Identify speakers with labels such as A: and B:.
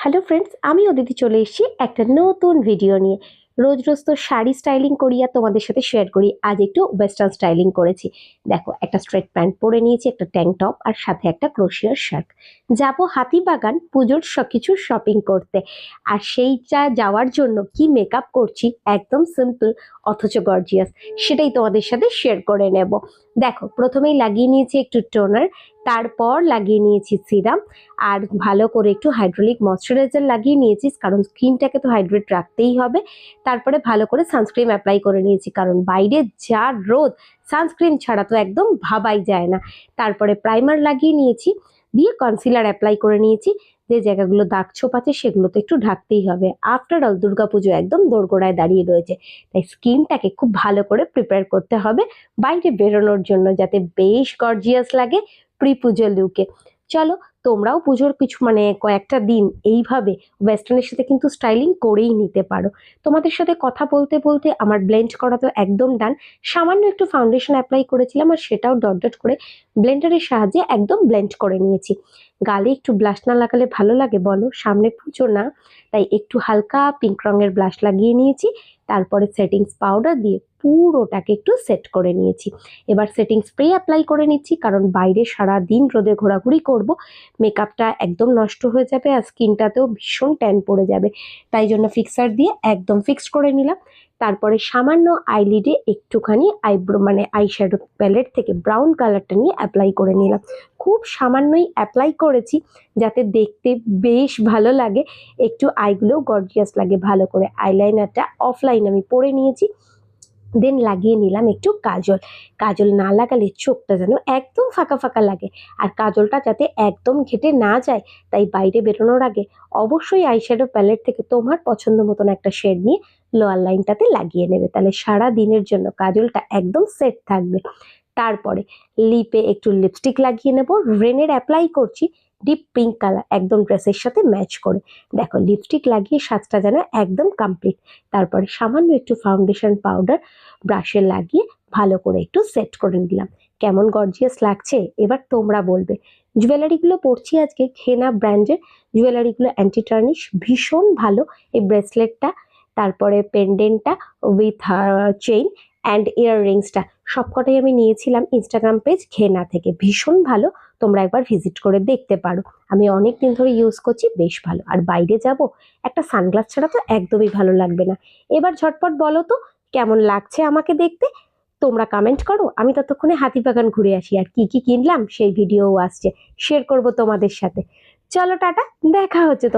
A: Hello friends, আমি অদিতি চলে এসেছি একটা নতুন ভিডিও নিয়ে। রোজ রোজ তো শাড়ি স্টাইলিং করি আর তোমাদের সাথে শেয়ার করি। আজ একটু ওয়েস্টার্ন স্টাইলিং করেছি। দেখো, একটা স্ট্রেট প্যান্ট পরে নিয়েছি, একটা ট্যাঙ্ক টপ আর সাথে একটা ক্রোশিয়ার শার্ট। যাবো হাতিবাগান পুজোর কিছু শপিং করতে। আর সেইটা যাওয়ার জন্য কি মেকআপ করছি, একদম সিম্পল অথচ গর্জিয়াস, সেটাই তোমাদের সাথে শেয়ার করে নেব। দেখো, প্রথমেই লাগিয়ে নিয়েছি একটু টোনার, তারপর লাগিয়ে নিয়েছি সিরাম, আর ভালো করে একটু হাইড্রোলিক ময়শ্চারাইজার লাগিয়ে নিয়েছি, কারণ স্কিনটাকে তো হাইড্রেট রাখতেই হবে। তারপরে ভালো করে সানস্ক্রিন অ্যাপ্লাই করে নিয়েছি, কারণ বাইরে যা রোদ, সানস্ক্রিন ছাড়া তো একদম ভাবাই যায় না। তারপরে প্রাইমার লাগিয়ে নিয়েছি, দিয়ে কনসিলার অ্যাপ্লাই করে নিয়েছি। যে জায়গাগুলো দাগ ছোপ আছে সেগুলো তো একটু ঢাকতেই হবে। আফটার অল দুর্গাপুজো একদম দোরগোড়ায় দাঁড়িয়ে রয়েছে, তাই স্কিনটাকে খুব ভালো করে প্রিপেয়ার করতে হবে বাইরে বেরোনোর জন্য, যাতে বেশ গর্জিয়াস লাগে প্রি পুজো লুকে। চলো, তোমরাও পুজোর কিছু কয়েকটা দিন এইভাবে ওয়েস্টার্নের সাথে কিন্তু স্টাইলিং করেই নিতে পারো। তোমাদের সাথে কথা বলতে বলতে আমার ব্লেন্ড করা তো একদম ডান। সামান্য একটু ফাউন্ডেশন অ্যাপ্লাই করেছিলাম আর সেটাও ডট ডট করে ব্লেন্ডারের সাহায্যে একদম ব্লেন্ড করে নিয়েছি। গালে একটু ব্লাশ না লাগালে ভালো লাগে বলো? সামনে পুজো না, তাই একটু হালকা পিঙ্ক রঙের ব্লাশ লাগিয়ে নিয়েছি। তারপরে সেটিংস পাউডার দিয়ে পুরোটাকে একটু সেট করে নিয়েছি। এবার সেটিং স্প্রে অ্যাপ্লাই করে নিচ্ছি, কারণ বাইরে সারা দিন রোদে ঘোরাঘুরি করব, মেকআপটা একদম নষ্ট হয়ে যাবে আর স্কিনটাতেও ভীষণ ট্যান পড়ে যাবে। তাই জন্য ফিক্সার দিয়ে একদম ফিক্সড করে নিলাম। তারপরে সামান্য আইলিডে একটুখানি আইব্রো আইশ্যাডো প্যালেট থেকে ব্রাউন কালারটা নিয়ে অ্যাপ্লাই করে নিলাম। খুব সামান্যই অ্যাপ্লাই করেছি, যাতে দেখতে বেশ ভালো লাগে, একটু আইগুলোও গর্জিয়াস লাগে। ভালো করে আইলাইনারটা অফলাইন আমি পরে নিয়েছি, দেন লাগিয়ে নিলাম একটু কাজল। কাজল না লাগালে চোখটা যেন একদম ফাঁকা ফাঁকা লাগে, আর কাজলটা যাতে একদম ঘেটে না যায়, তাই বাইরে বেরোনোর আগে অবশ্যই আইশ্যাডো প্যালেট থেকে তোমার পছন্দ মতন একটা শেড নিয়ে লোয়ার লাইনটাতে লাগিয়ে নেবে, তাহলে সারা দিনের জন্য কাজলটা একদম সেট থাকবে। তারপরে লিপে একটু লিপস্টিক লাগিয়ে নেব, রেনের অ্যাপ্লাই করছি ডিপ পিঙ্ক কালার, একদম ড্রেসের সাথে ম্যাচ করে। দেখো, লিপস্টিক লাগিয়ে সাজটা যেন একদম কমপ্লিট। তারপরে সামান্য একটু ফাউন্ডেশন পাউডার ব্রাশে লাগিয়ে ভালো করে একটু সেট করে নিলাম। কেমন গর্জিয়াস লাগছে এবার তোমরা বলবে। জুয়েলারিগুলো পরছি আজকে ঘেনা ব্র্যান্ডের জুয়েলারিগুলো, অ্যান্টি টার্নিশ ভীষণ ভালো। এই ব্রেসলেটটা, তারপরে পেন্ডেন্টটা উইথ চেইন অ্যান্ড ইয়াররিংসটা সবকটাই আমি নিয়েছিলাম ইনস্টাগ্রাম পেজ ঘেনা থেকে। ভীষণ ভালো, তোমরা একবার ভিজিট করে দেখতে পারো। আমি অনেক দিন ধরে ইউজ করছি, বেশ ভালো। আর বাইরে যাব, একটা সানগ্লাস ছাড়া তো একদমই ভালো লাগবে না। এবার ঝটপট বলো তো কেমন লাগছে আমাকে দেখতে, তোমরা কমেন্ট করো। আমি ততক্ষণে হাতিবাগান ঘুরে আসি, আর কি কি কিনলাম সেই ভিডিও আসছে, শেয়ার করব তোমাদের সাথে। চলো টাটা, দেখা হচ্ছে।